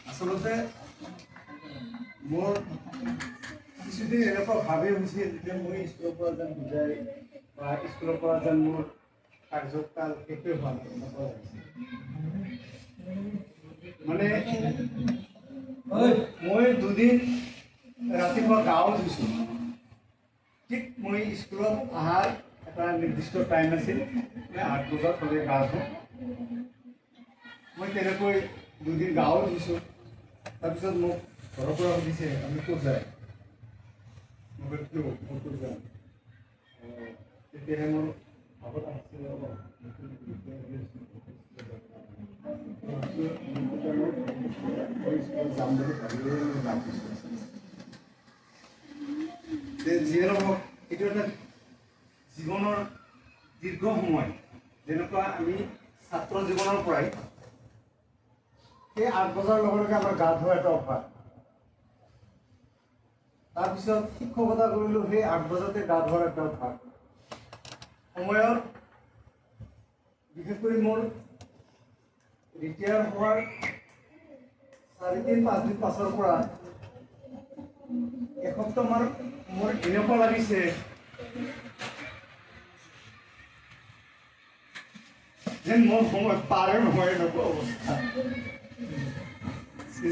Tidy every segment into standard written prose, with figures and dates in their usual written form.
আচলতে মোৰ কিছুদিন এনেকুৱা ভাৱে হৈছিল যে মই স্কুলৰ পৰা যেন বুজাই বা স্কুলৰ পৰা যেন মোৰ কাৰ্যকাল শেষে হোৱা নাই এনেকুৱা হৈছিল। মানে মই দুদিন ৰাতিপুৱা গাঁও ধুইছোঁ। ঠিক মই স্কুলত অহাৰ এটা নিৰ্দিষ্ট টাইম আছিল, 8 বজাত হ'লে গা ধুওঁ। মই তেনেকৈ দুদিন গাঁও ধুইছোঁ। তাৰপিছত মোক ঘৰৰ পৰা সুধিছে আমি ক'ত যায়, মই কিয় মই ক'ত যাম। তেতিয়াহে মোৰ ভাবত আহিছিল যাম বুলি ভাবিলেই মই যাম দিছোঁ। যিয়ে নহওক এইটো এটা জীৱনৰ দীৰ্ঘ সময়, যেনেকুৱা আমি ছাত্ৰ জীৱনৰ পৰাই সেই 8 বজাৰ লগে আমাৰ গা ধোৱা এটা অভ্যাস। তাৰপিছত শিক্ষকতা কৰিলোঁ, সেই 8 বজাতে গা ধোৱাৰ এটা অভ্যাস। সময়ত বিশেষ কৰি মোৰ ৰিটায়াৰ হোৱাৰ 4-5 দিন পাছৰ পৰা এসপ্তাহমান মোৰ এনেকুৱা লাগিছে যেন মোৰ সময় পাৰে নহয় এনেকুৱা অৱস্থা।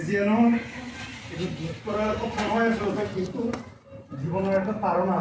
যিয়ে নহওক এইটো দুখ কৰাৰ কথা নহয় আচলতে, কিন্তু জীৱনৰ এটা তাৰণা।